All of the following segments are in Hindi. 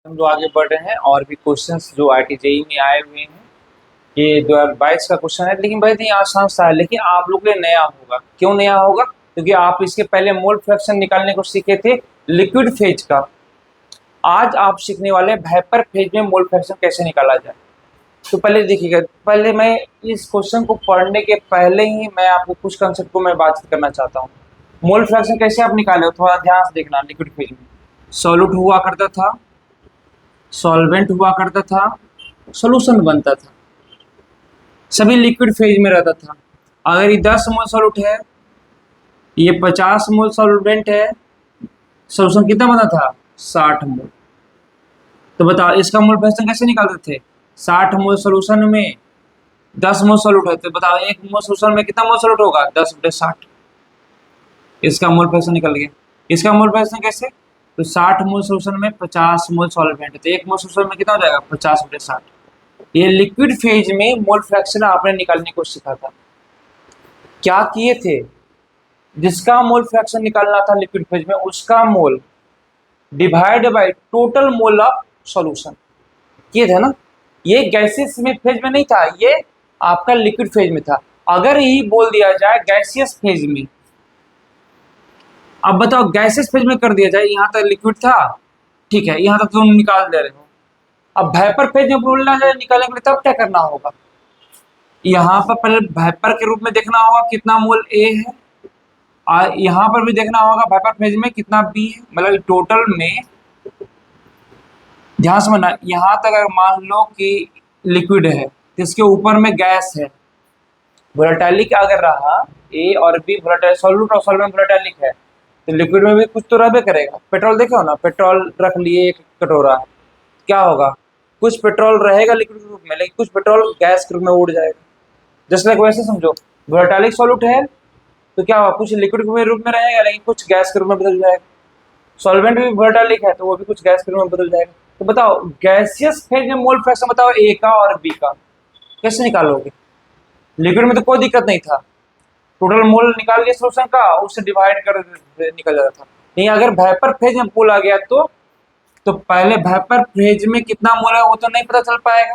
हम लोग आगे बढ़ रहे हैं और भी क्वेश्चंस जो आईआईटी जेईई में आए हुए हैं। ये 2022 का क्वेश्चन है, लेकिन बहुत ही आसान सा है, लेकिन आप लोग के लिए नया होगा। क्यों नया होगा? क्योंकि आप इसके पहले मोल फ्रैक्शन निकालने को सीखे थे लिक्विड फेज का। आज आप सीखने वाले वेपर फेज में मोल फ्रैक्शन कैसे निकाला जाए। तो पहले देखिएगा, पहले मैं इस क्वेश्चन को पढ़ने के पहले ही मैं आपको कुछ कंसेप्ट को मैं बातचीत करना चाहता हूँ। मोल फ्रैक्शन कैसे आप निकाले हो, थोड़ा ध्यान से देखना। लिक्विड फेज में सॉल्यूट हुआ करता था, सॉल्वेंट हुआ करता था, सॉल्यूशन बनता था, सभी लिक्विड फेज में रहता था। अगर ये 10 मोल सॉल्यूट है, ये 50 मोल सॉल्वेंट है, सॉल्यूशन कितना बना था? 60 मोल। तो बताओ इसका मोल फ्रैक्शन कैसे निकालते थे? 60 मोल सॉल्यूशन में 10 मोल सॉल्यूट है, तो बताओ एक मोल सॉल्यूशन में कितना मोल सॉल्यूट होगा? 10/60। इसका मोल फ्रैक्शन निकल गया। इसका मोल फ्रैक्शन कैसे? तो 60 मोल सॉल्यूशन में 50 मोल सॉल्वेंट, तो एक मोल सॉल्यूशन में कितना हो जाएगा? 50/60। ये लिक्विड फेज में मोल फ्रैक्शन आपने निकालने को सीखा था। क्या किए थे? जिसका मोल फ्रैक्शन निकालना था लिक्विड फेज में, उसका मोल divide by total mole of solution किए थे ना। ये गैसियस में फेज में नहीं था, ये आपका लिक्विड फेज में था। अगर यही बोल दिया जाए गैसियस फेज में, अब बताओ गैसियस फेज में कर दिया जाए, यहां तक लिक्विड था, ठीक है, यहां तक तुम निकाल दे रहे हो। अब वेपर फेज में बोलना जाए निकालने के लिए, तब क्या करना होगा? यहाँ पर पहले वेपर के रूप में देखना होगा कितना मोल ए है, और यहाँ पर भी देखना होगा वेपर फेज में कितना बी है। मतलब टोटल में ध्यान से समझना, यहाँ तक अगर मान लो कि लिक्विड है तो इसके ऊपर में गैस है, वोलेटाइलिक अगर रहा ए और बी, वोलेटाइल सॉल्यूट और सॉल्वेंट वोलेटाइलिक है, तो लिक्विड में भी कुछ तो रहबे करेगा। पेट्रोल देखे हो ना, पेट्रोल रख लिए एक कटोरा, क्या होगा? कुछ पेट्रोल रहेगा लिक्विड के रूप में, लेकिन कुछ पेट्रोल गैस के रूप में उड़ जाएगा। जस्ट लाइक वैसे समझो, वोलेटाइलिक सॉल्यूट है तो क्या होगा? कुछ लिक्विड के रूप में रहेगा, लेकिन कुछ गैस के रूप में बदल जाएगा। सॉल्वेंट भी वोलेटाइलिक है तो वो भी कुछ गैस के रूप में बदल जाएगा। तो बताओ गैसियस फेज में मोल फ्रैक्शन बताओ ए का और बी का कैसे निकालोगे? लिक्विड में तो कोई दिक्कत नहीं था, टोटल मोल निकाल के सॉल्यूशन का उससे डिवाइड कर निकल जाता था। नहीं, अगर वेपर फेज में मोल आ गया तो पहले वेपर फेज में कितना मोल है वो तो नहीं पता चल पाएगा,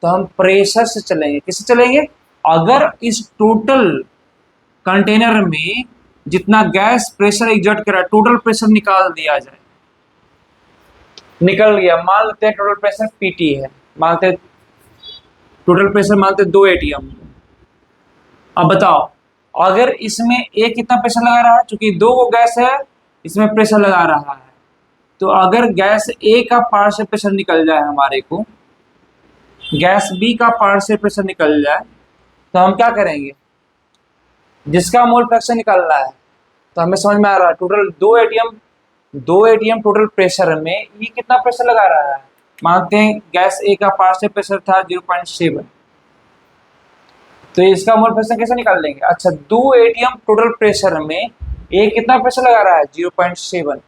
तो हम प्रेशर से चलेंगे। किससे चलेंगे? अगर इस टोटल कंटेनर में जितना गैस प्रेशर एग्जर्ट करा, टोटल प्रेशर निकाल दिया जाए, निकल गया, मान लेते हैं टोटल प्रेशर पीटी है, मानते टोटल प्रेशर मानते 2 एटीएम। अब बताओ अगर इसमें ए कितना प्रेशर लगा रहा है, चूंकि 2 को गैस है, इसमें प्रेशर लगा रहा है, तो अगर गैस ए का पार्शियल प्रेशर निकल जाए हमारे को, गैस बी का पार्शियल प्रेशर निकल जाए, तो हम क्या करेंगे? जिसका मोल फ्रैक्शन निकालना है, तो हमें समझ में आ रहा है टोटल 2 एटीएम टोटल प्रेशर में ये कितना प्रेशर लगा रहा है। मानते हैं गैस ए का पार्शियल प्रेशर था 0.7, तो इसका मोल फ्रैक्शन कैसे निकाल लेंगे? अच्छा, 2 एटीएम टोटल प्रेशर में ए कितना प्रेशर लगा रहा है? 0.7।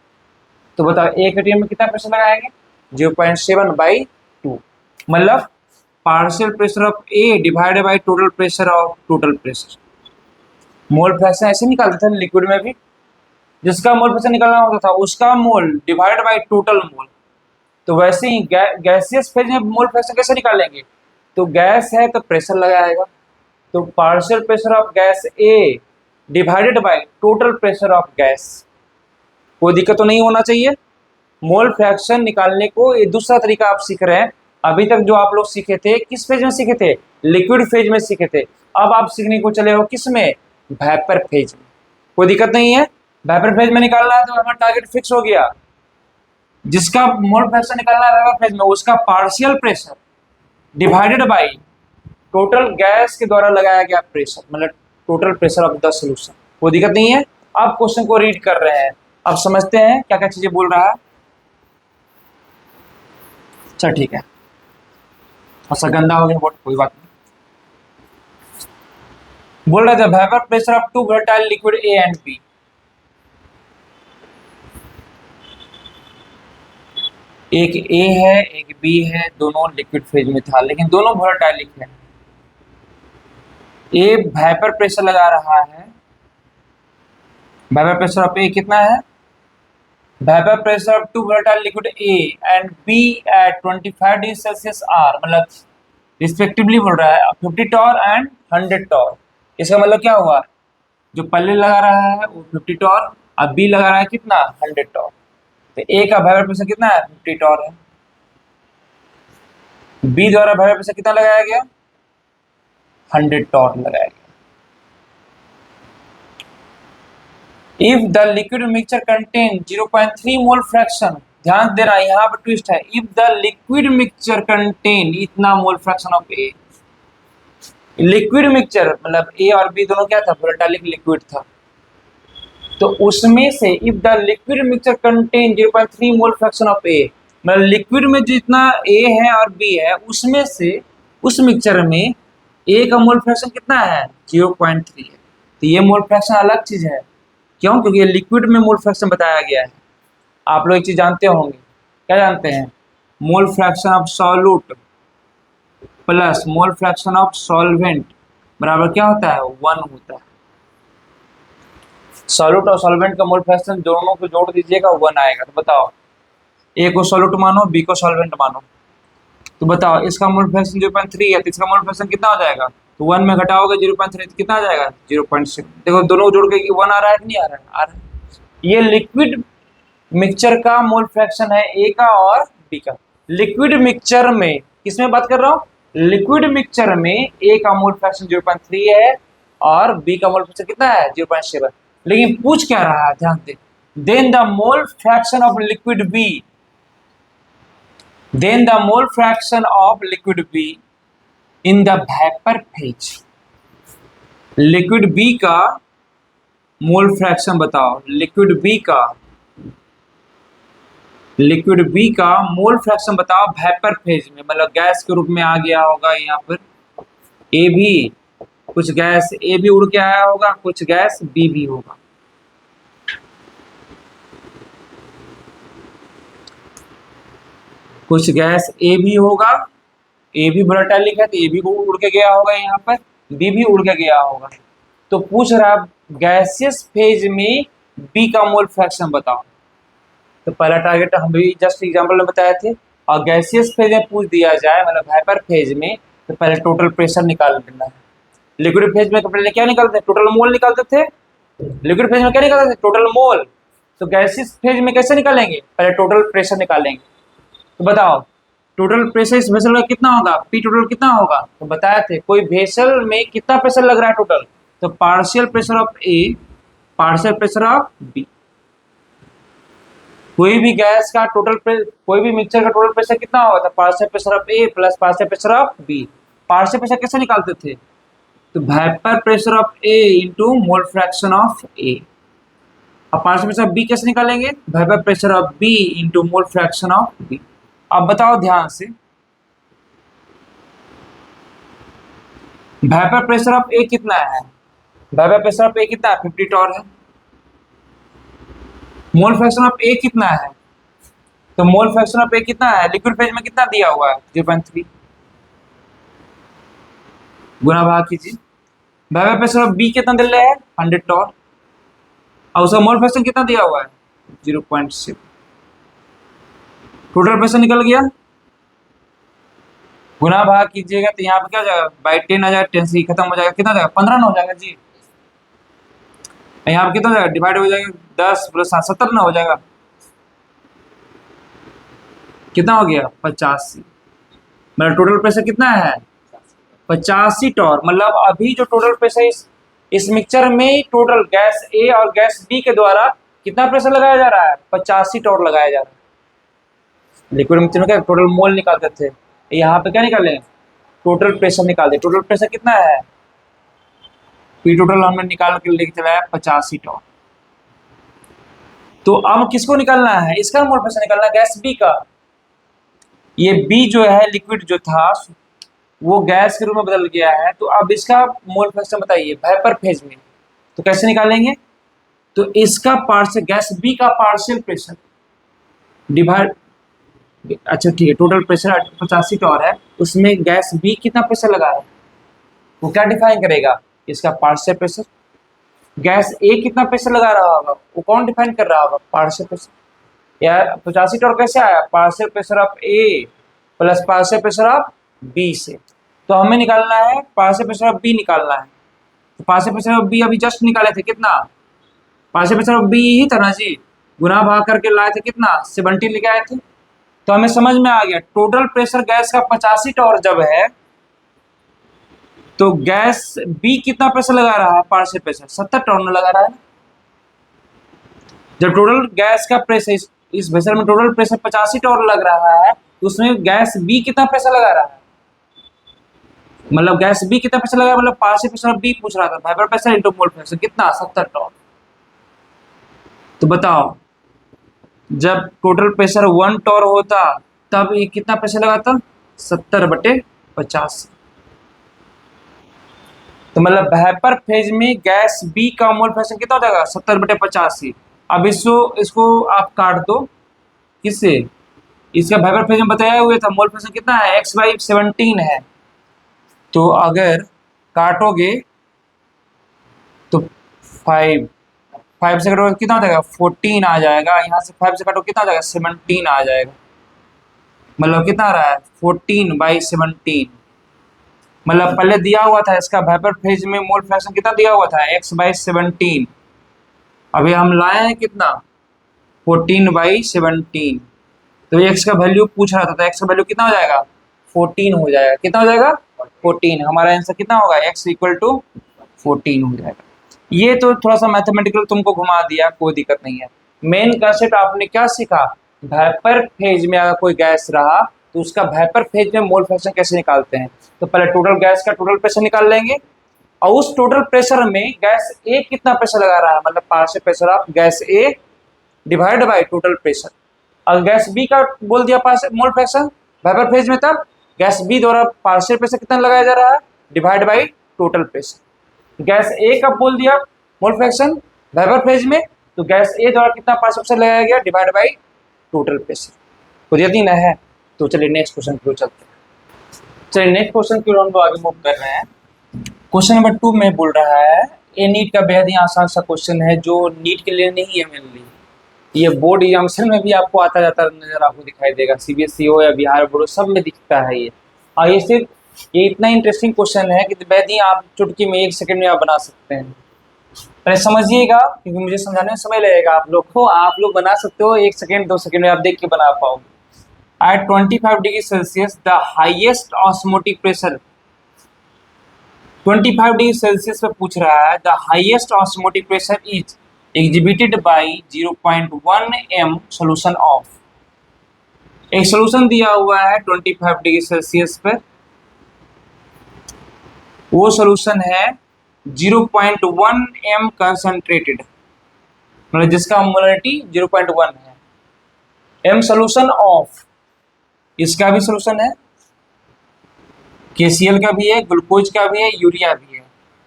तो बताओ एक एटीएम में कितना प्रेशर लगाएंगे? 0.7/2, मतलब partial pressure of A divided by total pressure of total pressure. Mole fraction ऐसे निकालते थे लिक्विड में भी, जिसका मोल फ्रैक्शन निकालना होता था उसका मोल डिवाइड बाय टोटल मोल। तो वैसे ही गैसियस फेज में मोल फ्रैक्शन कैसे निकालेंगे? तो गैस है तो प्रेशर लगाएगा, तो partial pressure of gas A divided by total pressure of gas. कोई दिक्कत तो नहीं होना चाहिए। मोल फ्रैक्शन निकालने को ये दूसरा तरीका आप सीख रहे हैं। अभी तक जो आप लोग सीखे थे किस फेज में सीखे थे? लिक्विड फेज में सीखे थे। अब आप सीखने को चले हो किस में? वेपर फेज में। कोई दिक्कत नहीं है, वेपर फेज में निकालना है तो हमारा टारगेट फिक्स हो गया। जिसका मोल फ्रैक्शन निकालना है वेपर फेज में, उसका partial pressure divided by total gas के द्वारा लगाया गया प्रेशर, मतलब total pressure of the solution. कोई दिक्कत नहीं है। आप क्वेश्चन को रीड कर रहे हैं, अब समझते हैं क्या क्या चीजें बोल रहा है। अच्छा ठीक है, ऐसा गंदा हो गया बट कोई बात नहीं। बोल रहे थे vapour pressure of 2 volatile liquid A and B. एक ए है एक बी है, दोनों लिक्विड फेज में था, लेकिन दोनों वोलेटाइलिक है। ए वेपर प्रेशर लगा रहा है, वेपर प्रेशर ऑफ ए कितना है? Vapour pressure of two volatile liquid A and B at 25 degree Celsius are, मतलब रिस्पेक्टिवली बोल रहा है 50 टॉर एंड 100 टॉर। इसका मतलब क्या हुआ, जो पहले लगा रहा है वो 50 टॉर, अब बी लगा रहा है कितना 100 टॉर। तो ए का वेपर प्रेशर कितना है 50 टॉर है, बी द्वारा वेपर प्रेशर कितना लगाया गया 100 टॉर लगाया गया। If the liquid mixture contain 0.3 mole fraction, ध्यान देना यहाँ पर ट्विस्ट है, if the liquid mixture contain इतना mole fraction of A, liquid mixture मतलब ए और बी दोनों क्या था वोलेटाइल लिक्विड था, तो उसमें से if the liquid mixture contain 0.3 mole fraction of A, मतलब लिक्विड में जितना ए है और बी है उसमें से उस मिक्सचर में ए का मोल फ्रैक्शन कितना है 0.3 है। तो ये मोल फ्रैक्शन अलग चीज है, क्यों, क्योंकि ये लिक्विड में मोल फ्रैक्शन बताया गया है। आप लोग एक चीज जानते होंगे, क्या जानते हैं, मोल fraction of solute plus mole fraction of solvent बराबर क्या होता है 1 होता है। सॉल्यूट और सॉल्वेंट का मोल फ्रैक्शन दोनों को जोड़ दीजिएगा 1 आएगा। तो बताओ ए को सॉल्यूट मानो बी को सॉल्वेंट मानो, तो बताओ इसका मोल फ्रैक्शन 0.3 है तो इसका मोल फ्रैक्शन कितना हो जाएगा, तो 1 में घटाओगे 0.3 तो कितना आ जाएगा 0.6। देखो दोनों जोड़ के 1 आ रहा है कि नहीं आ रहा है, आ रहा है। ये लिक्विड मिक्सचर का मोल फ्रैक्शन है ए का और बी का। लिक्विड मिक्सचर में किसमें बात कर रहा हूँ, लिक्विड मिक्सचर में ए का मोल फ्रैक्शन 0.3 है और बी का मोल फ्रैक्शन कितना है 0.7। लेकिन पूछ क्या रहा है, ध्यान दे, then the mole fraction of liquid B, then the mole fraction of liquid B in the vapor phase, liquid B का मोल फ्रैक्शन बताओ, लिक्विड B का मोल फ्रैक्शन बताओ वेपर फेज में, मतलब गैस के रूप में आ गया होगा यहाँ पर ए भी, कुछ गैस ए भी उड़ के आया होगा, कुछ गैस बी भी होगा। कुछ गैस ए भी होगा, ए भी वोलेटाइल है तो ए भी उड़ के गया होगा, यहाँ पर बी भी उड़ के गया होगा। तो पूछ रहा गैसियस फेज में बी का मोल फ्रैक्शन बताओ। तो पहला टारगेट हम भी जस्ट एग्जांपल में बताए थे, और गैसियस फेज में पूछ दिया जाए मतलब वेपर फेज में, तो पहले टोटल प्रेशर निकाल लेना है। लिक्विड फेज में पहले क्या निकालते थे, टोटल मोल निकालते थे, लिक्विड फेज में क्या निकालते थे टोटल मोल। तो गैसियस फेज में कैसे निकालेंगे, पहले टोटल प्रेशर निकालेंगे। तो बताओ टोटल प्रेशर इस वेसल का कितना होगा, पी टोटल कितना होगा, तो बताए थे कोई वेसल में कितना प्रेशर लग रहा है टोटल, तो partial pressure of A partial pressure of B. कोई भी गैस का टोटल कोई भी मिक्सचर का टोटल प्रेशर कितना होगा, तो partial pressure of A plus partial pressure of B. Partial pressure कैसे निकालते थे, तो vapour pressure of A into mole fraction of A. अब पार्शियल प्रेशर ऑफ बी कैसे निकालेंगे, vapour pressure of B into mole fraction of B. अब बताओ ध्यान से, वेपर प्रेशर ऑफ ए कितना है, वेपर प्रेशर ऑफ ए कितना है 50 टॉर है। मोल फ्रैक्शन ऑफ ए कितना है, तो मोल फ्रैक्शन ऑफ ए कितना है, लिक्विड फेज में कितना दिया हुआ है 0.3, गुना भाग कीजिए। वेपर प्रेशर ऑफ बी कितना दिया है 100 टॉर, और उसका मोल फ्रैक्शन कितना दिया हुआ है 0.6। टोटल प्रेशर निकल गया, गुना भाग कीजिएगा तो यहाँ पे क्या हो जाएगा बाई 10 आ जाएगा, 10 से खत्म हो जाएगा, कितना जाएगा 15 ना हो जाएगा जी, यहाँ पे कितना हो जाएगा डिवाइड हो जाएगा 10 प्लस 70 ना हो जाएगा, कितना हो गया 85। मतलब टोटल प्रेशर कितना है 85 टॉर। मतलब अभी जो टोटल प्रेशर इस मिक्सचर में टोटल गैस ए और गैस बी के द्वारा कितना प्रेशर लगाया जा रहा है 85 टॉर लगाया जा रहा है। लिक्विड मिक्सचर में क्या टोटल मोल निकालते थे, यहाँ पे क्या निकाले टोटल प्रेशर निकाल दे। टोटल प्रेशर कितना है, पी टोटल हमने निकाल के लेके चला है 85 टॉर। तो अब किसको निकालना है, इसका मोल प्रेशर निकालना है गैस बी का। ये बी जो है लिक्विड जो था वो गैस के रूप में बदल गया है, तो अब इसका मोल फ्रैक्शन बताइए वेपर फेज में, तो कैसे निकालेंगे, तो इसका पार्शियल गैस बी का पार्शियल प्रेशर डिवाइड, अच्छा ठीक है, टोटल प्रेशर 85 टॉर है, उसमें गैस बी कितना प्रेशर लगा है, वो क्या डिफाइन करेगा इसका पार्शियल प्रेशर। गैस ए कितना प्रेशर लगा रहा होगा, वो कौन डिफाइन कर रहा होगा पार्शियल प्रेशर। यार 85 टॉर्क कैसे आया, partial pressure of A plus partial pressure of B से। तो हमें निकालना है पार्शियल प्रेशर ऑफ बी निकालना है। तो पार्शियल प्रेशर ऑफ बी अभी जस्ट निकाले थे, कितना, पार्शियल प्रेशर ऑफ बी ही था ना जी, गुना भाग करके लाए थे, कितना 70 लेके आए थे। तो हमें समझ में आ गया टोटल प्रेशर गैस का 85 टॉर्क जब है तो गैस बी कितना प्रेशर लगा रहा है, पार्शियल प्रेशर 70 टॉर्क में लगा रहा है ना। जब टोटल गैस का प्रेशर इस वेसल में टोटल प्रेशर 85 टॉर्क लग रहा है तो उसमें गैस बी कितना प्रेशर लगा रहा है, मतलब गैस बी कितना प्रेशर लगा, मतलब पार्शियल प्रेशर बी पूछ रहा था, वेपर प्रेशर इनटू मोल प्रेशर कितना 70 टॉर्क। तो बताओ जब टोटल प्रेशर 1 टॉर्क होता तब ये कितना प्रेशर लगाता, 70/85। तो मतलब वेपर फेज में गैस बी का मोल फ्रैक्शन कितना हो जाएगा, 70/85। अब इसको आप काट दो, किससे, इसका वेपर फेज में बताया हुआ था मोल फ्रैक्शन कितना है, x/17 है। तो अगर काटोगे तो 5 से काटोगे कितना हो जाएगा, 14 आ जाएगा। यहाँ से 5 से काटो कितना आ जाएगा, 17 आ जाएगा। मतलब कितना आ रहा है, 14/17। मतलब पहले दिया हुआ था इसका वेपर फेज में मोल फ्रैक्शन कितना दिया हुआ था, x/17। अभी हम लाए हैं कितना, 14/17। तो x का वैल्यू पूछ रहा था तो x का वैल्यू कितना हो जाएगा, 14 हो जाएगा। कितना हो जाएगा, 14। हमारा आंसर कितना होगा, x = 14 हो जाएगा। ये तो थोड़ा सा मैथमेटिकल तुमको घुमा दिया, कोई दिक्कत नहीं है। मेन कंसेप्ट आपने क्या सीखा, वेपर फेज में अगर कोई गैस रहा तो उसका वेपर फेज में मोल फ्रैक्शन कैसे निकालते हैं। तो पहले टोटल गैस का टोटल प्रेशर निकाल लेंगे और उस टोटल प्रेशर में गैस ए कितना प्रेशर लगा रहा है, मतलब partial pressure of gas A divide by total pressure. अगर गैस बी का बोल दिया मोल फ्रैक्शन वेपर फेज में, तब गैस बी द्वारा पार्शियल प्रेशर कितना लगाया जा रहा है, divide by total pressure. Gas A का बोल दिया मोल फ्रैक्शन वेपर फेज में, तो गैस ए द्वारा कितना पार्शियल प्रेशर लगाया गया, डिवाइड बाय टोटल प्रेशर। तो यदि न है तो चलिए नेक्स्ट क्वेश्चन की ओर चलते हैं। चलिए नेक्स्ट क्वेश्चन की ओर हम लोग आगे मूव कर रहे हैं। क्वेश्चन नंबर 2 में बोल रहा है, ये नीट का बेहद ही आसान सा क्वेश्चन है जो नीट के लिए नहीं है मेनली, ये बोर्ड एग्जामिनेशन में भी आपको आता जाता नजर आपको दिखाई देगा, सीबीएसई हो या बिहार बोर्ड सब में दिखता है ये। और ये सिर्फ ये इतना इंटरेस्टिंग क्वेश्चन है कि बेहद ही आप चुटकी में 1 सेकंड में आप बना सकते हैं। पहले समझिएगा क्योंकि मुझे समझाने में समय लगेगा आप लोग को, आप लोग बना सकते हो 1 सेकंड 2 सेकंड में आप देख के बना पाओगे। At 25 degree Celsius the highest osmotic pressure, 25 degree Celsius पे पूछ रहा है, the highest osmotic pressure is exhibited by 0.1 m solution of. एक सोल्यूशन दिया हुआ है 25 डिग्री सेल्सियस पर, वो सोल्यूशन है 0.1 m कंसंट्रेटेड, मतलब जिसका मोलरिटी 0.1 है। m सोल्यूशन ऑफ, इसका भी सोल्यूशन है, KCl का भी है, ग्लूकोज का भी है, यूरिया भी है।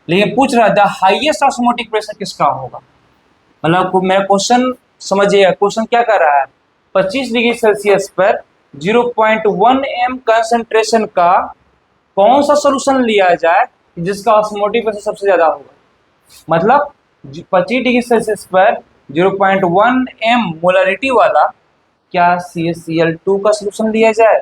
लेकिन पूछ रहा है द हाईएस्ट ऑस्मोटिक प्रेशर किसका होगा। मतलब मेरा क्वेश्चन समझिएगा, क्वेश्चन क्या कर रहा है, 25 डिग्री सेल्सियस पर 0.1 m कंसंट्रेशन का कौन सा सोल्यूशन लिया जाए जिसका ऑस्मोटिक प्रेशर सबसे ज्यादा होगा। मतलब 25 डिग्री सेल्सियस पर 0.1 m मोलरिटी वाला क्या CaCl2 का सोल्यूशन लिया जाए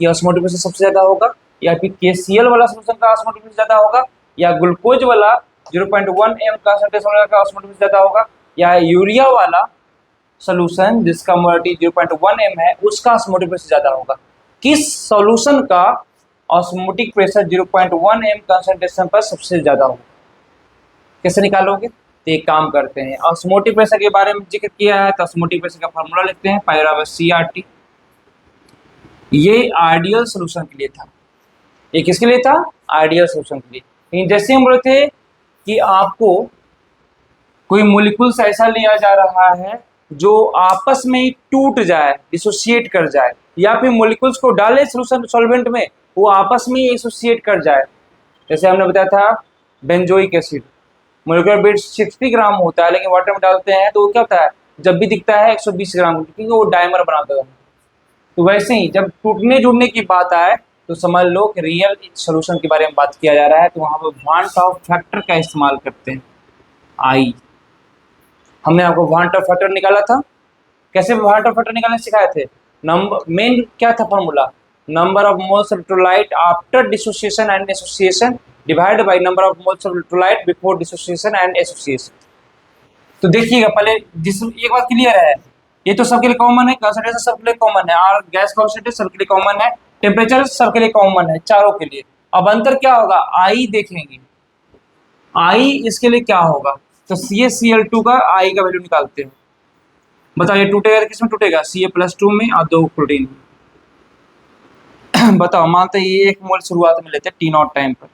कि ऑस्मोटिक प्रेशर सबसे ज्यादा होगा, या फिर KCl वाला सोल्यूशन का ऑस्मोटिक प्रेशर ज्यादा होगा, या ग्लूकोज वाला 0.1 m कंसंट्रेशन वाला का ऑस्मोटिक प्रेशर ज्यादा होगा, या यूरिया वाला सोल्यूशन जिसका मोलरिटी 0.1 m है उसका ऑस्मोटिक प्रेशर ज्यादा होगा। किस सोल्यूशन का ऑस्मोटिक प्रेशर 0.1 m कंसंट्रेशन पर सबसे ज्यादा होगा, कैसे निकालोगे। तो एक काम करते हैं, ऑस्मोटिक प्रेशर के बारे में जिक्र किया है तो ऑस्मोटिक प्रेशर का फार्मूला लिखते हैं, π/CRT। ये आइडियल सोल्यूशन के लिए था, ये किसके लिए था, आइडियल सोल्यूशन के लिए। लेकिन जैसे हम बोले थे कि आपको कोई मॉलिक्यूल्स ऐसा लिया जा रहा है जो आपस में ही टूट जाए, डिसोसिएट कर जाए, या फिर मॉलिक्यूल्स को डाले सोल्यूशन सॉल्वेंट में वो आपस में ही एसोसिएट कर जाए। जैसे हमने बताया था बेंजोइक एसिड, मोलिकुलर वेट 60 ग्राम होता है लेकिन वाटर में डालते हैं तो वो क्या होता है, जब भी दिखता है 120 ग्राम, क्योंकि वो डायमर बनाता है। तो वैसे ही जब टूटने जुड़ने की बात आए तो समझ लो कि रियल सोल्यूशन के बारे में बात किया जा रहा है, तो वहाँ पर वान टॉप फैक्टर का इस्तेमाल करते हैं। आई हमने आपको वान टॉप फैक्टर निकाला था, कैसे वाटर फटर निकालने सिखाए थे। नंबर मेन क्या था formula, number of moles of electrolyte after dissociation and association divide by number of moles of electrolyte before dissociation and association. तो देखिएगा पहले, जिस एक बात क्लियर है, ये तो सबके लिए कॉमन है, कंसंट्रेशन सबके लिए कॉमन है, और गैस कॉन्सेंट्रेशन सबके लिए कॉमन है, टेम्परेचर सबके लिए कॉमन है, चारों के लिए। अब अंतर क्या होगा, आई देखेंगे, आई इसके लिए क्या होगा, तो CaCl2 का आई का वैल्यू निकालते हैं। बताओ ये टूटेगा तो किसमें टूटेगा, Ca+2 में और 2 क्लोरीन में। बताओ मानते हैं ये 1 मोल शुरुआत में लेते हैं T0 टाइम पर,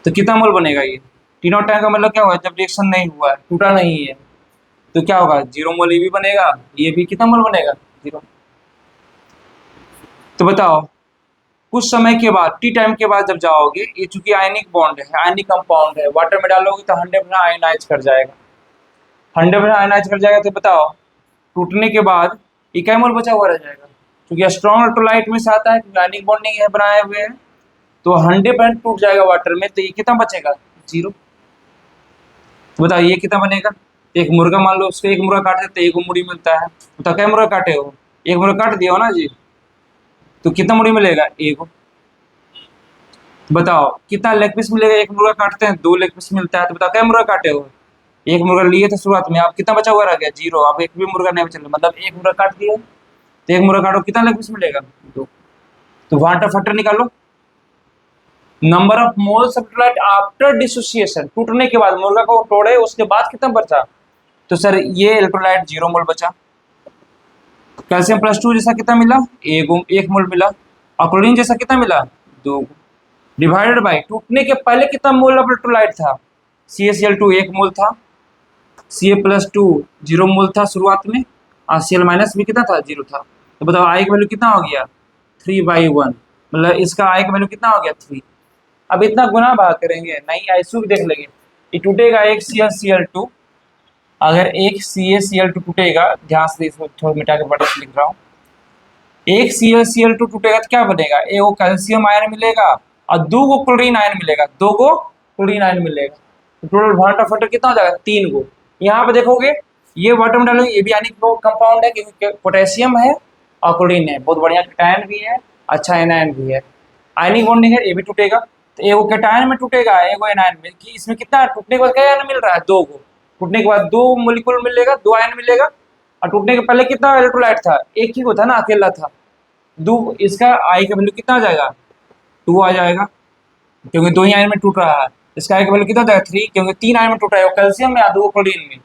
तो कितना मोल बनेगा ये T0 टाइम का मतलब क्या होगा, जब रिएक्शन नहीं हुआ है, टूटा नहीं है, तो क्या होगा 0 मोल ये भी बनेगा, ये भी कितना मोल बनेगा 0। तो बताओ कुछ समय के बाद, टी टाइम के बाद जब जाओगे, ये चूंकि आयनिक बॉन्ड है, आयनिक कंपाउंड है, वाटर में डालोगे तो 100% आयनाइज कर जाएगा, 100% आयनाइज कर जाएगा। तो बताओ टूटने के बाद ये क्या मोल बचा हुआ रह जाएगा, क्योंकि स्ट्रॉन्ग इलेक्ट्रोलाइट में से आता है, क्योंकि आयनिक बॉन्ड नहीं है बनाए हुए हैं, तो 100% टूट जाएगा वाटर में, तो ये कितना बचेगा 0। तो बताओ ये कितना बनेगा, एक मुर्गा मान लो, उसको एक मुर्गा काटते तो 1 मुड़ी मिलता है, बताओ क्या मुर्गा काटे हो, 1 मुर्गा काट दिया हो ना जी, तो कितना मुड़ी मिलेगा 1। बताओ कितना लेग पीस मिलेगा, 1 मुर्गा काटते हैं 2 लेग पीस मिलता है, तो बताओ क्या मुर्गा काटे हो, 1 मुर्गा लिए थे शुरुआत में, अब कितना बचा हुआ रह गया 0, अब एक भी मुर्गा नहीं बचा, मतलब 1 मुर्गा काट दिया, तो 1 मुर्गा काटो कितना लेग पीस मिलेगा 2। तो वाटर फटर निकालो, number of moles of electrolyte after dissociation, टूटने के बाद मुर्गा को तोड़े उसके बाद कितना बचा, तो सर ये इलेक्ट्रोलाइट 0 मोल बचा। कैल्शियम+2 जैसा कितना मिला 1 मोल मिला, और क्लोरीन जैसा कितना मिला 2, डिवाइडेड बाय टूटने के पहले कितना मोल ऑफ इलेक्ट्रोलाइट था, CaCl2 1 मोल था, Ca+2 0 मोल था शुरुआत में, और Cl- भी कितना था 0 था। तो बताओ आई का वैल्यू कितना हो गया 3/1, मतलब इसका आई का वैल्यू कितना हो गया 3। अब इतना गुना भाग करेंगे नहीं, आइसू भी देख लेंगे, ये टूटेगा एक CaCl2, अगर एक CaCl2 टूटेगा, ध्यान से इसको थोड़ा मिटा के बड़ा लिख रहा हूँ, एक CaCl2 टूटेगा तो क्या बनेगा, एक वो कैल्शियम आयन मिलेगा और 2 गो क्लोरीन आयन मिलेगा, 2 गो क्लोरीन आयन मिलेगा, तो टोटल वाटर फटर कितना हो जाएगा 3 गो। यहाँ पे देखोगे ये वाटर में डालोगे, ये भी आयनिक कंपाउंड है, क्योंकि पोटेशियम है और क्लोरीन है, बहुत बढ़िया कैटायन भी है, अच्छा एनायन भी है, आयनिक बॉन्डिंग है, ये भी टूटेगा, तो एगो कैटायन में टूटेगा, एगो एनायन में, कि इसमें कितना टूटने के बाद क्या आयन मिल रहा है 2 गो, टूटने के बाद 2 मोलिक्यूल मिलेगा, 2 आयन मिलेगा, और टूटने के पहले कितना इलेक्ट्रोलाइट था, एक ही को था ना, अकेला था, 2, इसका आई का वैल्यू कितना आ जाएगा 2 आ जाएगा, क्योंकि 2 ही आयन में टूट रहा है, इसका आई का वैल्यू कितना आ जाएगा 3, क्योंकि 3 आयन में टूट रहा है, कैल्शियम में या 2 क्लोरीन में,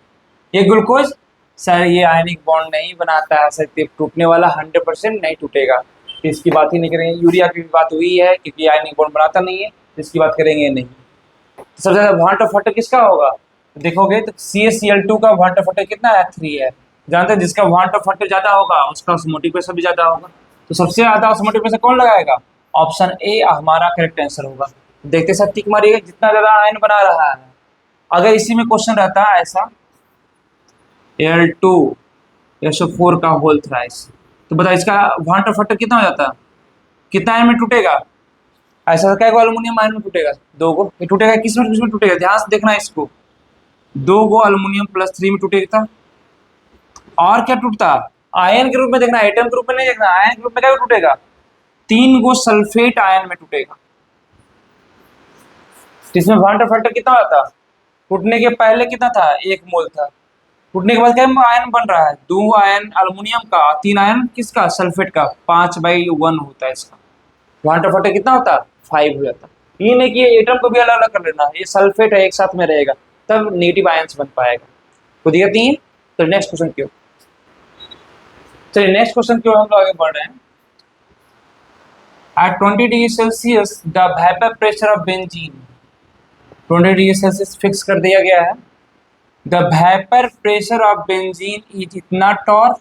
ये ग्लूकोज। सर ये आयनिक बॉन्ड नहीं बनाता है, सर टूटने वाला 100% नहीं टूटेगा, तो इसकी बात ही नहीं करेंगे। यूरिया की भी बात हुई है, क्योंकि आयनिक बॉन्ड बनाता नहीं है, इसकी बात करेंगे नहीं। तो सबसे ज्यादा वाटर फटर किसका होगा, तो देखोगे तो CaCl2 का वाटर फटर कितना है 3 है, जानते हैं जिसका वाटर फटर ज्यादा होगा उसका ऑस्मोटिक प्रेशर भी ज्यादा होगा, तो सबसे ज्यादा ऑस्मोटिक प्रेशर कौन लगाएगा, ऑप्शन ए हमारा करेक्ट आंसर होगा। देखते सब टिक मारिएगा जितना ज्यादा आयन बना रहा है। अगर इसी में क्वेश्चन रहता है ऐसा Al2SO4 का होल थ्राइस, तो बताओ इसका वाटर फटर कितना हो जाता, कितना आयन में टूटेगा, ऐसा क्या अल्युमिनियम आयन में टूटेगा 2 गो, ये टूटेगा किस में टूटेगा, ध्यान से देखना इसको, 2 गो अल्युमिनियम+3 में टूटेगा, और क्या टूटता आयन के रूप में देखना, एटम के रूप में नहीं देखना, आयन के रूप में क्या टूटेगा 3 गो सल्फेट आयन में टूटेगा, तो इसमें वाटर फटर कितना होता, टूटने के पहले कितना था 1 मोल था, टूटने के बाद क्या आयन बन रहा है 2 आयन अल्युमिनियम का, 3 आयन किसका सल्फेट का, 5/1 होता है इसका, वाटर फटर कितना होता 5 हो जाता। ये नहीं कि एटम को भी अलग अलग कर लेना, ये सल्फेट है एक साथ में रहेगा तब नेगेटिव आयंस बन पाएगा, कोई दिक्कत नहीं है। तो नेक्स्ट क्वेश्चन क्यों, चलिए नेक्स्ट क्वेश्चन क्यों हम लोग आगे बढ़ रहे हैं। At 20 degree Celsius the vapour pressure of benzene, 20 degree Celsius fix कर दिया गया है, the vapour pressure of benzene is इतना टॉर,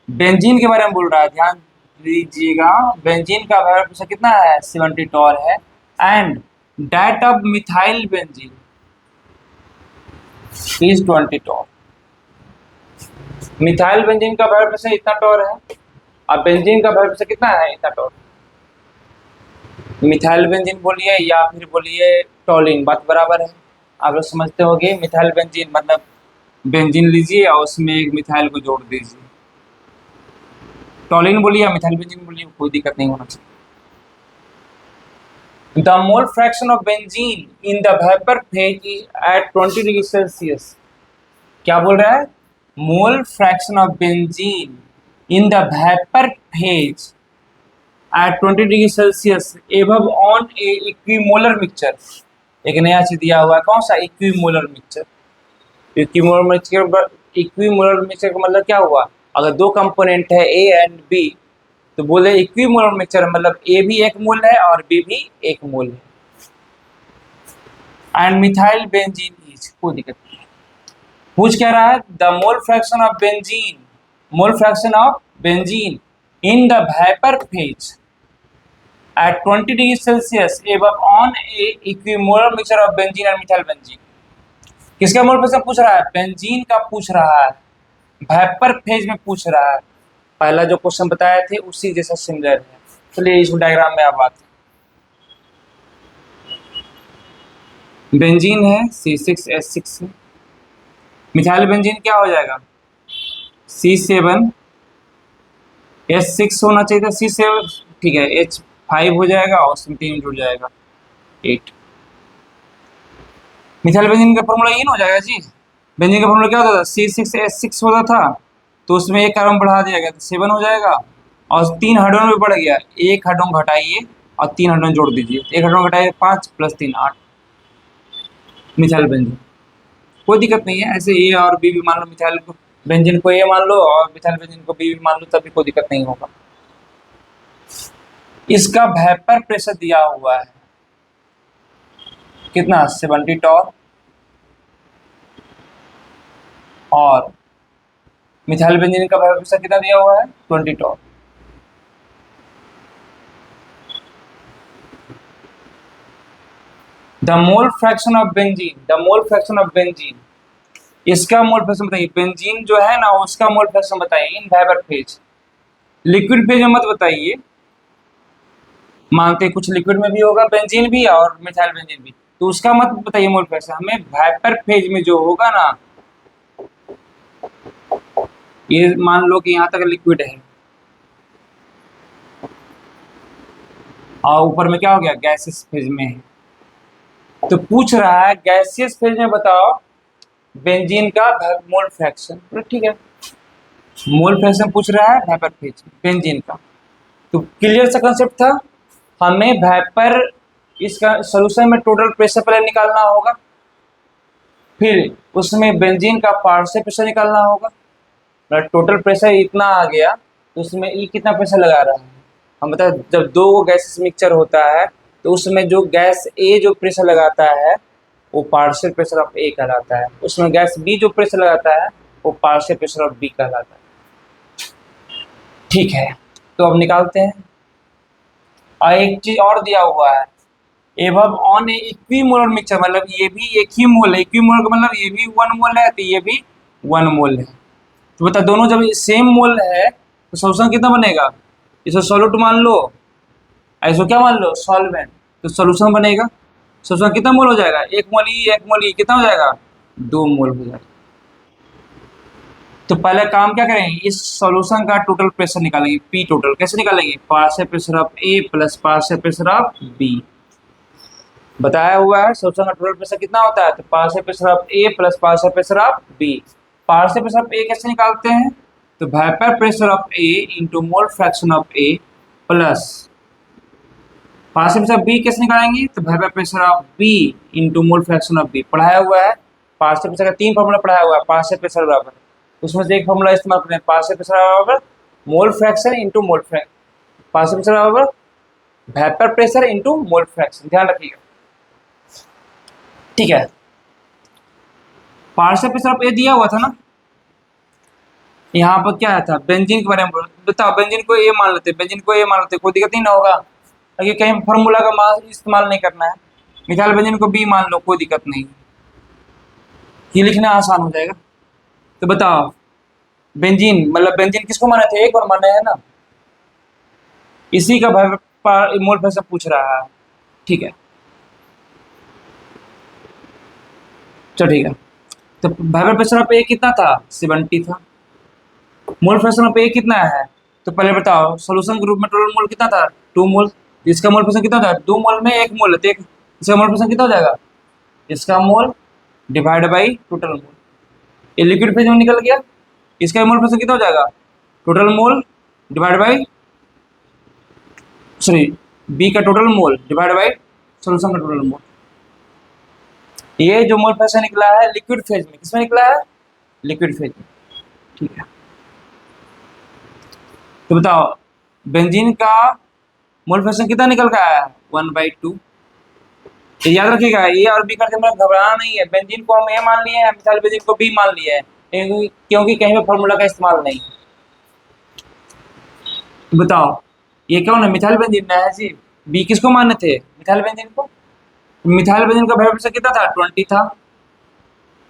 बेंजीन के बारे में बोल रहा है, ध्यान दीजिएगा, बेंजीन का वेपर प्रेशर कितना है 70 टॉर है, and that of methyl benzene is 20 torr, methyl benzene का वेपर प्रेशर इतना टॉर है, अब बेंजीन का वेपर प्रेशर कितना है इतना टॉर, मिथाइल बेंजीन बोलिए या फिर बोलिए टॉलिन, बात बराबर है, आप लोग समझते होंगे, मिथाइल बेंजीन मतलब बेंजीन लीजिए और उसमें एक मिथाइल को जोड़ दीजिए। टॉलिन बोलिए या मिथाइल बेंजीन बोलिए, कोई दिक्कत नहीं होना चाहिए। The mole fraction of benzene in the vapor phase is at 20 degree Celsius. क्या बोल रहा है? Mole fraction of benzene in the vapour phase at 20 degree Celsius above on a equimolar mixture. एक नया चीज दिया हुआ है, कौन सा? Equimolar mixture. इक्विमोलर मिक्सचर का मतलब क्या हुआ? अगर दो कंपोनेंट है ए एंड बी, तो बोले इक्विमोलर मिक्सचर मतलब ए भी एक मोल है और बी भी एक मोल है। एंड मिथाइल बेंजीन इज, कोई दिक्कत नहीं। पूछ क्या रहा है? The mole fraction of benzene, mole fraction of benzene in the vapour phase at 20 degree Celsius above on a equimolar mixture of benzene and methyl benzene। किसका मोल फ्रैक्शन पूछ रहा है? बेंजीन का पूछ रहा है, वेपर फेज में पूछ रहा है। पहला जो क्वेश्चन बताए थे उसी जैसा सिमिलर है। चलिए इस डायग्राम में आप आते हैं। बेंजीन है C6H6, मिथाइल बेंजीन क्या हो जाएगा? C7H6 होना चाहिए था, C7 ठीक है, H5 हो जाएगा और उसमें 3 जुड़ जाएगा 8। मिथाइल बेंजीन का फॉर्मूला ये ना हो जाएगा जी। बेंजीन का फॉर्मूला क्या होता था? C6H6 होता था, तो उसमें एक कार्बन बढ़ा दिया गया तो 7 हो जाएगा और 3 हाइड्रोजन भी बढ़ गया। एक हाइड्रोजन घटाइए और 3 हाइड्रोजन जोड़ दीजिए। एक हाइड्रोजन घटाइए 5 + 3 8, मिथाइल बेंजीन। कोई दिक्कत नहीं है, ऐसे ए और बी भी मान लो, मिथाइल को बेंजीन को ए मान लो और मिथाइल बेंजीन को बी भी मान लो, तभी कोई दिक्कत नहीं होगा। इसका वेपर प्रेशर दिया हुआ है कितना? 70 टॉर। और मिथाइल बेंजीन का वेपर प्रेशर कितना दिया हुआ है? 20 torr. The mole fraction of benzene, the mole fraction of benzene, इसका मोल फ्रैक्शन बताइए। बेंजीन जो है ना उसका मोल फ्रैक्शन बताइए in vapour phase. Liquid phase में मत बताइए, मानते कुछ लिक्विड में भी होगा बेंजीन भी और मिथाइल बेंजीन भी, तो उसका मत बताइए मोल फ्रैक्शन। हमें वेपर फेज में जो होगा ना, ये मान लो कि यहाँ तक लिक्विड है और ऊपर में क्या हो गया? गैसियस फेज में है। तो पूछ रहा है गैसियस फेज में बताओ बेंजीन का मोल फ्रैक्शन। तो ठीक है, मोल फ्रैक्शन पूछ रहा है वेपर फेज बेंजीन का, तो क्लियर सा कंसेप्ट था। हमें वेपर इसका सॉल्यूशन में टोटल प्रेशर पहले निकालना होगा, फिर उसमें बेंजीन का पार्शियल प्रेशर निकालना होगा। टोटल प्रेशर इतना आ गया तो उसमें ई कितना प्रेशर लगा रहा है? हम बता, जब दो गैस मिक्सचर होता है तो उसमें जो गैस ए जो प्रेशर लगाता है वो पार्शियल प्रेशर ऑफ ए कहलाता है, उसमें गैस बी जो प्रेशर लगाता है वो पार्शियल प्रेशर ऑफ बी कहलाता है। ठीक है, तो अब निकालते हैं। और एक चीज और दिया हुआ है, एवब ऑन ए इक्विमोलर मिक्सचर, मतलब ये भी एक ही मोल है। इक्विमोलर का मतलब ये भी 1 मोल है तो ये भी 1 मोल है। तो बता, दोनों जब सेम मोल है तो सॉल्यूशन कितना बनेगा? इसको सॉल्यूट मान लो, ऐसो क्या मान लो? सॉल्वेंट। तो सॉल्यूशन बनेगा, सॉल्यूशन कितना मोल हो जाएगा? 1 मोल ई 1 मोल ई कितना हो जाएगा? 2 मोल हो जाएगा। तो पहले काम क्या करेंगे? इस सॉल्यूशन का टोटल प्रेशर निकालेंगे, पी टोटल। कैसे निकालेंगे? Partial pressure of A plus partial pressure of B. बताया हुआ है सॉल्यूशन का टोटल प्रेशर कितना होता है, तो partial pressure of A plus partial pressure of B. Partial pressure of A कैसे निकालते हैं? तो vapour pressure of A into mole fraction of A plus partial pressure of B कैसे निकालेंगे? तो vapour pressure of B into mole fraction of B. पढ़ाया हुआ है पार्शियल प्रेशर का 3 फॉर्मूला पढ़ाया हुआ है। पार्शियल प्रेशर बराबर, उसमें से एक फॉर्मूला इस्तेमाल करें, पार्शियल प्रेशर बराबर mole fraction into mole fraction, partial pressure बराबर vapour pressure into mole fraction, ध्यान रखिएगा। ठीक है, पार्शियल प्रेशर ऑफ ए दिया हुआ था ना, यहाँ पर क्या था? बेंजीन के बारे में बताओ। बेंजीन को ए मान लेते, बेंजीन को ए मान लेते, कोई दिक्कत नहीं ना होगा, अगर कहीं फॉर्मूला का मान इस्तेमाल नहीं करना है। मिथाइल बेंजीन को बी मान लो, कोई दिक्कत नहीं, ये लिखना आसान हो जाएगा। तो बताओ बेंजीन मतलब बेंजीन किसको माने थे? एक बार माने है ना, इसी का मोल फ्रैक्शन पूछ रहा है। ठीक है, चलो ठीक है। तो वेपर प्रेशर ऑफ ए कितना था, 70 था। मोल फ्रैक्शन ऑफ ए कितना है, तो पहले बताओ सॉल्यूशन के रूप में टोटल मोल कितना था, 2 मोल। इसका मोल फ्रैक्शन कितना था, 2 मोल में 1 मोल है, तो इसका मोल फ्रैक्शन कितना हो जाएगा, इसका मोल डिवाइड बाई टोटल मोल। ये लिक्विड फेज में निकल गया, इसका मोल फ्रैक्शन कितना हो जाएगा, total mole divide by, sorry, B का total mole divide by solution का टोटल मोल। ये जो मोल फ्रैक्शन निकला है लिक्विड फेज में, किसमें निकला है, लिक्विड फेज में। ठीक है, तो बताओ बेंजीन का मोल फ्रैक्शन कितना निकल का आया है, 1/2। तो याद रखिएगा ए और बी करते समय घबराना नहीं है, बेंजीन को हम ए मान लिए हैं, मिथाइल बेंजीन को बी मान लिया है, क्योंकि कहीं पे फॉर्मूला का इस्तेमाल नहीं। तो बताओ ये कौन है, मिथाइल बेंजीन है जी। बी किसको माने थे, मिथाइल बेंजीन को। मिथाइल बेंजीन का वेपर प्रेशर कितना था, 20 था,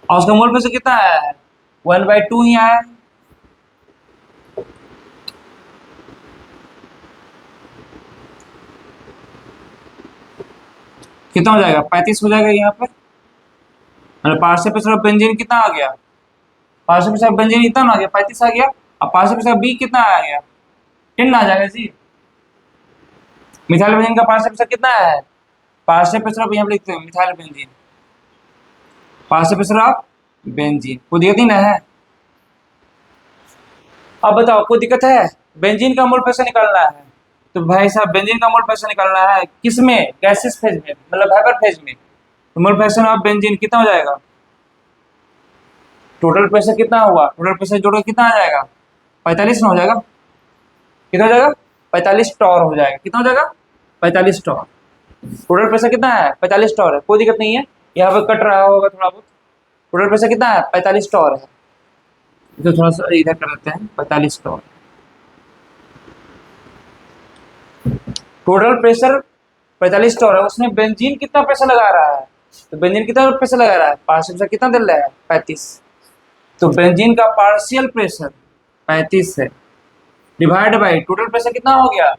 और उसका मोल फ्रैक्शन कितना आया है, 1/2 ही आया है। कितना हो जाएगा, 35 हो जाएगा यहाँ पर। मतलब पार्शियल प्रेशर ऑफ बेंजीन कितना आ गया, पार्शियल प्रेशर ऑफ बेंजीन इतना आ गया, 35 आ गया। और पार्शियल प्रेशर ऑफ बी कितना आ गया, 10 आ जाएगा जी। मिथाइल बेंजीन का पार्शियल प्रेशर कितना है, पार्शियल प्रेशर ऑफ, यहाँ पे लिखते हैं methyl benzene, partial pressure of benzene, कोई दिक्कत नहीं ना है। अब बताओ कोई दिक्कत है, बेंजीन का मोल प्रेशर निकालना है, तो भाई साहब बेंजीन का मोल प्रेशर निकालना है किसमें, गैसेस फेज में, मतलब वेपर फेज में। तो मोल प्रेशर ऑफ बेंजीन कितना हो जाएगा, टोटल प्रेशर कितना हुआ, टोटल प्रेशर जोड़ो कितना आ जाएगा, 45 ना हो जाएगा, कितना हो जाएगा, 45 टॉर हो जाएगा, कितना हो जाएगा, 45 टॉर। टोटल प्रेशर कितना है, 45 टॉर है, कोई दिक्कत नहीं है, यहाँ पे कट रहा होगा थोड़ा बहुत। टोटल प्रेशर कितना है, 45 टॉर है, तो थोड़ा सा इधर कर देते हैं, 45 टॉर। टोटल प्रेशर 45 टॉर है, उसमें बेंजीन कितना प्रेशर लगा रहा है, तो बेंजीन कितना प्रेशर लगा रहा है, पार्शियल प्रेशर कितना दे रहा है, 35। तो बेंजीन का पार्शियल प्रेशर 35 है, डिवाइड बाई टोटल प्रेशर कितना हो गया,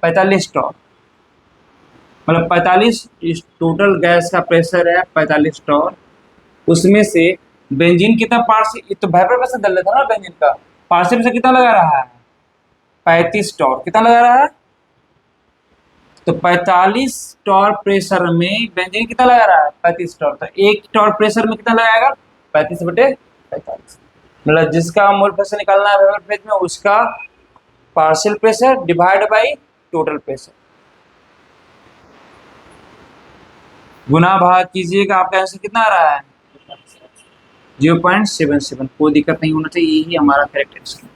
45 टॉर। मतलब 45 इस टोटल गैस का प्रेशर है 45 टॉर, उसमें से बेंजीन कितना पार्शियल, तो वेपर प्रेशर दल रहा था ना बेंजीन का, पार्शियल प्रेशर कितना लगा रहा है, 35 टॉर, कितना लगा रहा है, तो 45 टॉर प्रेशर में बेंजीन कितना लगा रहा है, 35 टॉर। तो 1 टॉर प्रेशर में कितना लगाएगा, 35/45। मतलब जिसका मोल प्रेशर निकालना है वेपर फेज में, उसका partial pressure divide by total pressure, गुना भाग कीजिएगा, आपका आंसर कितना आ रहा है, 0.77। कोई दिक्कत नहीं होना चाहिए, यही हमारा करेक्ट आंसर है।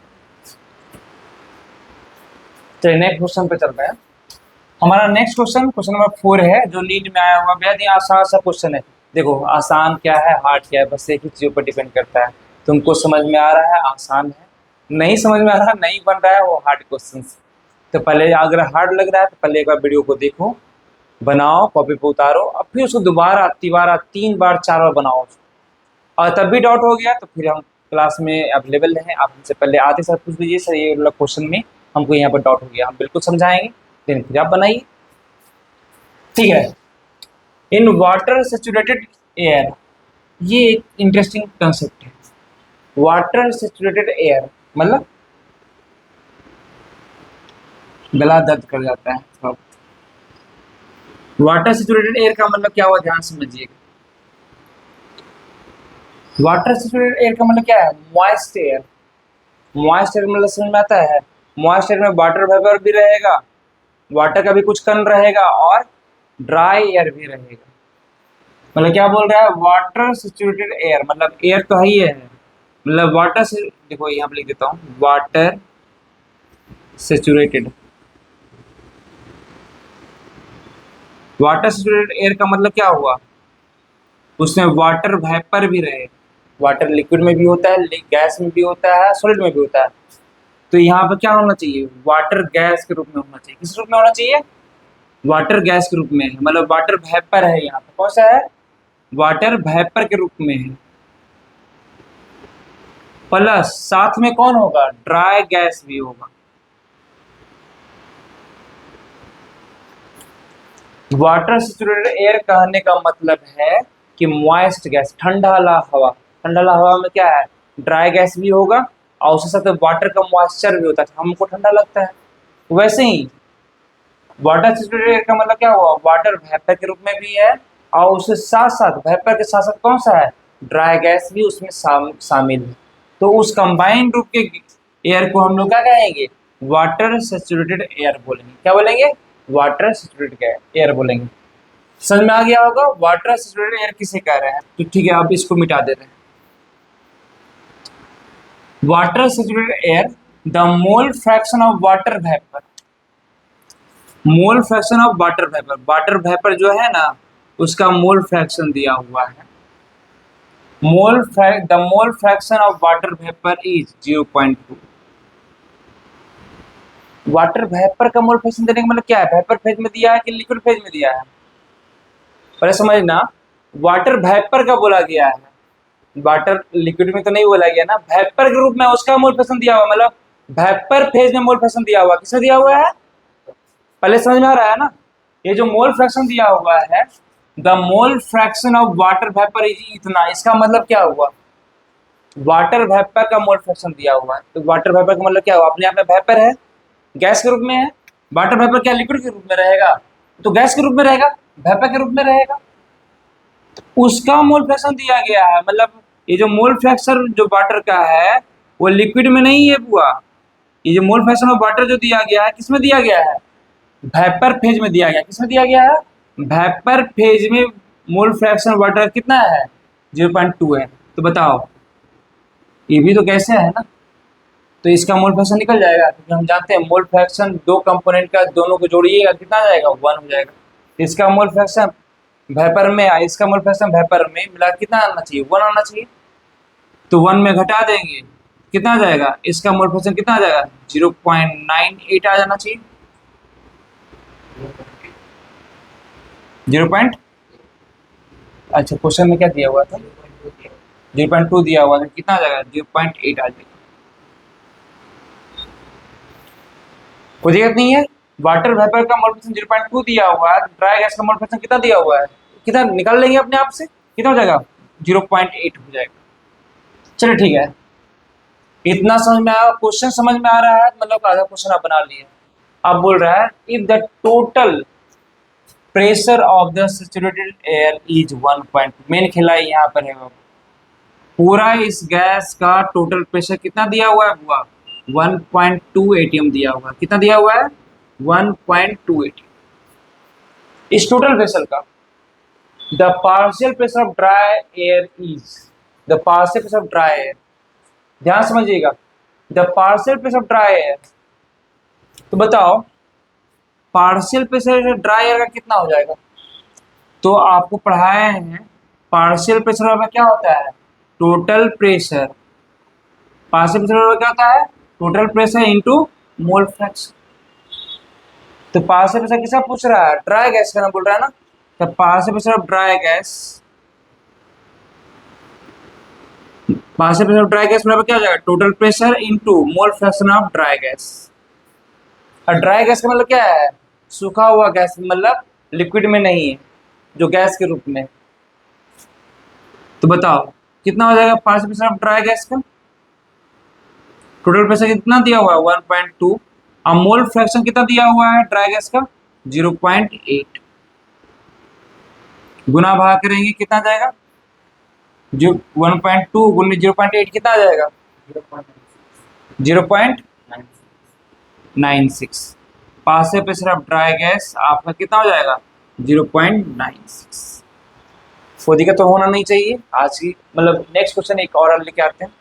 तो नेक्स्ट क्वेश्चन पे चलते हैं। हमारा नेक्स्ट क्वेश्चन नंबर 4 है, जो नीट में आया हुआ, बेहद ही आसान सा क्वेश्चन है। देखो आसान क्या है हार्ड क्या है, बस एक ही चीज़ों पर डिपेंड करता है, तुमको समझ में आ रहा है आसान है, नहीं समझ में आ रहा नहीं बन रहा है वो हार्ड क्वेश्चन। तो पहले अगर हार्ड लग रहा है तो पहले एक बार वीडियो को देखो, बनाओ, कॉपी पे उतारो, और फिर उसको दोबारा तिबारा 3 बार 4 बार बनाओ, और तब भी डाउट हो गया तो फिर हम क्लास में अवेलेबल हैं, आप हमसे पहले आते सर पूछ लीजिए, सर ये वाला क्वेश्चन में हमको यहाँ पर डाउट हो गया, हम बिल्कुल समझाएंगे, लेकिन फिर आप बनाइए, ठीक है। इन वाटर सेचुरेटेड एयर, ये एक इंटरेस्टिंग कंसेप्ट है, वाटर सेचुरेटेड एयर मतलब गला दर्द कर जाता है। वाटर सेचुरेटेड एयर का मतलब क्या हुआ, ध्यान समझिएगा। वाटर सेचुरेटेड एयर का मतलब क्या है, मॉइस्ट एयर। मॉइस्ट एयर मतलब समझ में आता है, मॉइस्ट एयर में वाटर वेपर भी रहेगा, वाटर का भी कुछ कण रहेगा, और ड्राई एयर भी रहेगा। मतलब क्या बोल रहा है, वाटर सेचुरेटेड एयर मतलब एयर तो है ही है, मतलब वाटर से, देखो यहाँ पे लिख देता हूँ, water saturated, water saturated air का मतलब क्या हुआ, उसमें वाटर वेपर भी रहे, वाटर लिक्विड में भी होता है, गैस में भी होता है, सॉलिड में भी होता है। तो यहाँ पर क्या होना चाहिए, वाटर गैस के रूप में होना चाहिए, किस रूप में होना चाहिए, वाटर गैस के रूप में है, मतलब वाटर वेपर है, यहाँ पर कौन सा है, वाटर वेपर के रूप में है, प्लस साथ में कौन होगा, ड्राई गैस भी होगा। वाटर सेचुरेटेड एयर कहने का मतलब है कि मॉइस्ट गैस, ठंडा वाला हवा, ठंडा हवा में क्या है, ड्राई गैस भी होगा और उसके साथ वाटर का मॉइस्चर भी होता है, हमको ठंडा लगता है। वैसे ही वाटर सैचुरेटेड एयर का मतलब क्या हुआ, वाटर वेपर के रूप में भी है और उसके साथ साथ वेपर के साथ साथ कौन सा है, ड्राई गैस भी उसमें शामिल है। तो उस कंबाइंड रूप के एयर को हम लोग क्या कहेंगे, वाटर सैचुरेटेड एयर बोलेंगे। क्या बोलेंगे, वाटर सैचुरेटेड एयर बोलेंगे। समझ में आ गया होगा वाटर सैचुरेटेड एयर किसे कह रहे हैं। तो ठीक है, आप इसको मिटा देते हैं। Water saturated air, the mole fraction of water vapour, mole fraction of water vapour, water vapour जो है ना उसका मोल फ्रैक्शन दिया हुआ है। The mole fraction of water vapour is 0.2। Water vapour का मोल फ्रैक्शन देने का मतलब क्या है, वेपर फेज में दिया है कि लिक्विड फेज में दिया है, पहले समझना। वाटर वेपर का बोला गया है, वाटर लिक्विड में तो नहीं बोला गया ना, वेपर के रूप में उसका मोल फ्रैक्शन दिया हुआ, मतलब वेपर फेज में मोल फ्रैक्शन दिया हुआ, किसने दिया हुआ है, पहले समझ में आ रहा है ना। ये जो मोल फ्रैक्शन दिया हुआ है, the mole fraction of water vapour is इतना, इसका मतलब क्या हुआ, वाटर वेपर का मोल फ्रैक्शन दिया हुआ है। तो वाटर वेपर का मतलब क्या हुआ, अपने आप में वेपर है, गैस के रूप में है। वाटर वेपर क्या लिक्विड के रूप में रहेगा, तो गैस के रूप में रहेगा, वेपर के रूप में रहेगा। तो उसका मोल फ्रैक्शन दिया गया है, मतलब ये जो मोल फ्रैक्शन जो वाटर का है वो लिक्विड में नहीं है बुआ। ये जो मोल फ्रैक्शन ऑफ वाटर जो दिया गया है किसमें दिया गया है, वेपर फेज में दिया गया। किसमें दिया गया है, वेपर फेज में मोल फ्रैक्शन वाटर कितना है, 0.2 है। तो बताओ, ये भी तो कैसे है ना, तो इसका मोल फ्रैक्शन निकल जाएगा, क्योंकि हम जानते हैं मोल फ्रैक्शन दो कंपोनेंट का, दोनों को जोड़िएगा कितना आ जाएगा, 1 हो जाएगा। इसका मोल फ्रैक्शन वेपर में, इसका मोल फ्रैक्शन वेपर में मिला कितना आना चाहिए, 1 आना चाहिए। तो 1 में घटा देंगे कितना आ जाएगा, इसका मोल फ्रैक्शन कितना आ जाएगा, 0.98 आ जाना चाहिए। 0. अच्छा, क्वेश्चन में क्या दिया हुआ था, 0.2 दिया हुआ था, कितना आ जाएगा, 0.8 आ जाएगा। कोई दिक्कत नहीं है। वाटर वेपर का मोल फ्रैक्शन 0.2 दिया हुआ है, ड्राई गैस का मोल फ्रैक्शन कितना दिया हुआ है, कितना निकाल लेंगे अपने आप से, कितना हो जाएगा, 0.8 हो जाएगा। चलिए ठीक है, इतना समझ में आया, क्वेश्चन समझ में आ रहा है, मतलब आधा क्वेश्चन आप बना लिए। आप बोल रहा है if the total pressure of the saturated air is 1. Main खेला यहाँ पर है, पूरा इस गैस का टोटल प्रेशर कितना दिया हुआ है बुआ, 1.2 एटीएम दिया हुआ है। कितना दिया हुआ है, 1.2 एटीएम। इस टोटल प्रेशर का the partial pressure of dry air is, the partial pressure of dry air, ध्यान समझिएगा, the partial pressure of dry air. तो बताओ पार्शियल प्रेशर ड्राई एयर का कितना हो जाएगा, तो आपको पढ़ाए हैं पार्शियल प्रेशर में क्या होता है, टोटल प्रेशर, पार्शियल प्रेशर में क्या होता है, total pressure into mole fraction. तो पार्शियल प्रेशर किसका पूछ रहा है, ड्राई गैस का ना बोल रहा है ना, तो partial pressure of dry gas, partial pressure of dry gas बराबर क्या हो जाएगा, total pressure into mole fraction of dry gas. और ड्राई गैस का मतलब क्या है, सूखा हुआ गैस, मतलब लिक्विड में नहीं है, जो गैस के रूप में। तो बताओ कितना हो जाएगा partial pressure of dry gas का, टोटल प्रेशर कितना दिया हुआ है 1.2, और मोल फ्रैक्शन कितना दिया हुआ है ड्राई गैस का 0.8, गुना भाग करेंगे कितना जाएगा, जो 1.2 गुने 0.8 कितना आ जाएगा, 0.96। Partial pressure of dry gas आपका कितना हो जाएगा, 0.96। कोई दिक्कत तो होना नहीं चाहिए। आज की मतलब नेक्स्ट क्वेश्चन एक और लेके आते हैं।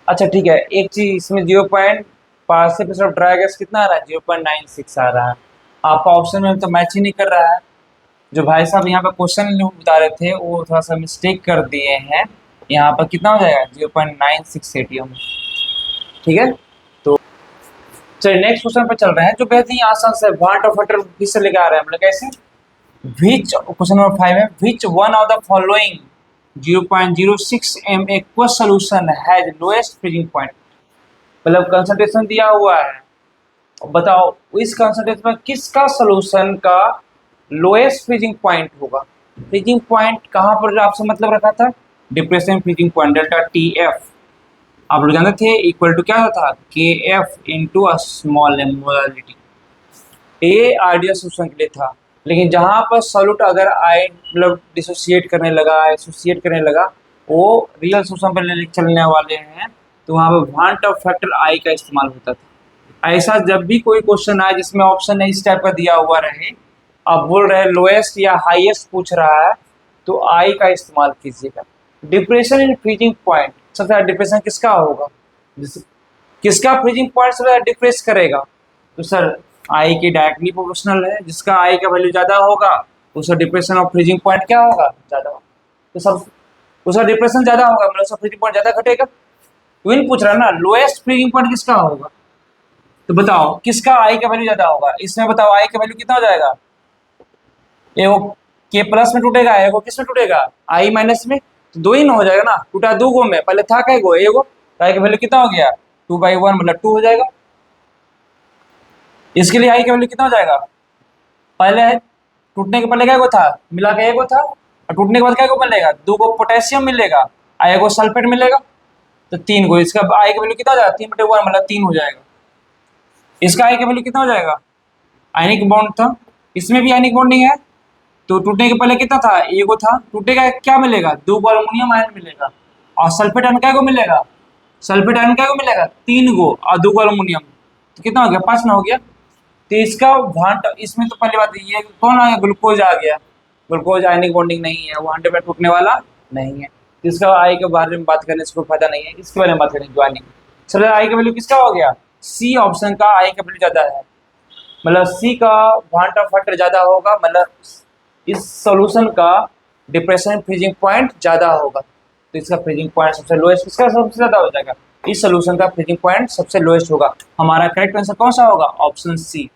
अच्छा ठीक है, एक चीज इसमें 0. Partial pressure of dry gas कितना आ रहा है, 0.96 आ रहा है। आपका ऑप्शन में तो मैच ही नहीं कर रहा है। जो भाई साहब यहाँ पर क्वेश्चन बता रहे थे वो थोड़ा सा मिस्टेक कर दिए हैं, यहाँ पर कितना हो जाएगा 0.96 एटीएम। ठीक है, तो चलिए नेक्स्ट क्वेश्चन पर चल रहे हैं, जो बेहद ही आसान से वाट ऑफ वाटर किससे लेके आ रहे हैं हम लोग, कैसे, विच, क्वेश्चन नंबर 5 है, which one of the following 0.06 m aqueous solution has lowest freezing point, मतलब कंसंट्रेशन दिया हुआ है, बताओ इस कंसंट्रेशन में किसका सोल्यूशन का लोएस्ट फ्रीजिंग पॉइंट होगा। फ्रीजिंग पॉइंट कहाँ पर आपसे मतलब रखा था, depression freezing point delta T F आप लोग जानते थे इक्वल टू क्या होता था, K F into a small M molality. ये आइडियल सोल्यूशन के लिए था, लेकिन जहाँ पर सॉल्यूट अगर आई मतलब डिसोसिएट करने लगा, एसोसिएट करने लगा, वो रियल सोल्यूशन पर चलने वाले हैं, तो वहाँ पर वांट ऑफ फैक्टर आई का इस्तेमाल होता था। ऐसा जब भी कोई क्वेश्चन आए जिसमें ऑप्शन इस टाइप का दिया हुआ रहे, आप बोल रहे हैं लोएस्ट या हाईएस्ट पूछ रहा है, तो आई का इस्तेमाल कीजिएगा। डिप्रेशन इन फ्रीजिंग पॉइंट, सबसे ज़्यादा डिप्रेशन किसका होगा, किसका फ्रीजिंग पॉइंट सबसे ज़्यादा डिप्रेस करेगा, तो सर आई के डायरेक्टली प्रोपोर्शनल है। जिसका आई का वैल्यू ज़्यादा होगा उसका डिप्रेशन ऑफ फ्रीजिंग पॉइंट क्या होगा, ज़्यादा होगा। तो सब उसका डिप्रेशन ज़्यादा होगा मतलब उसका फ्रीजिंग पॉइंट ज़्यादा घटेगा। विन पूछ रहा है ना, लोएस्ट फ्रीजिंग पॉइंट किसका होगा, तो बताओ किसका आई का वैल्यू ज़्यादा होगा। इसमें बताओ आई का वैल्यू कितना हो जाएगा, ये वो के प्लस में टूटेगा, एगो किस में टूटेगा, आई माइनस में, तो दो ही ना हो जाएगा ना, टूटा दो गो में, पहले था क्या गो एगो, तो आई का वैल्यू कितना हो गया 2/1 मतलब 2 हो जाएगा। इसके लिए आई का वैल्यू कितना हो जाएगा, पहले टूटने के पहले क्या गो था, मिला के एगो था, और टूटने के बाद क्या गो मिलेगा, दो गो पोटेशियम मिलेगा और एगो सल्फेट मिलेगा, तो 3 गो। इसका आई का वैल्यू कितना हो जाएगा, 3/1 मतलब 3 हो जाएगा। इसका आई का वैल्यू कितना हो जाएगा, आयनिक बॉन्ड था, इसमें भी आयनिक बॉन्डिंग है, तो टूटने के पहले कितना था, एगो था, टूटेगा क्या मिलेगा, 2 गो अल्युमिनियम आयन मिलेगा, और सल्फेट आयन क्या को मिलेगा, सल्फेट आयन क्या को मिलेगा 3 गो और 2 गो अल्युमिनियम, तो कितना हो गया 5 ना हो गया। तो इसका भांट इसमें तो पहली बात ये कौन आ गया, ग्लूकोज आ गया, ग्लूकोज आयनिक बॉन्डिंग नहीं है, वो 100 में टूटने वाला नहीं है, तो इसका आई के बारे में बात करने से कोई फायदा नहीं है, इसके बारे में बात करेंगे ज्वाइनिंग। चलो आई का वैल्यू किसका हो गया, सी ऑप्शन का आई का वैल्यू ज्यादा है, मतलब सी का वांट ऑफ फैक्टर ज्यादा होगा, मतलब इस सॉल्यूशन का डिप्रेशन फ्रीजिंग पॉइंट ज्यादा होगा, तो इसका फ्रीजिंग पॉइंट सबसे लोएस्ट किसका सबसे ज्यादा हो जाएगा, इस सॉल्यूशन का फ्रीजिंग पॉइंट सबसे लोएस्ट होगा। हमारा करेक्ट आंसर कौन सा होगा, ऑप्शन सी।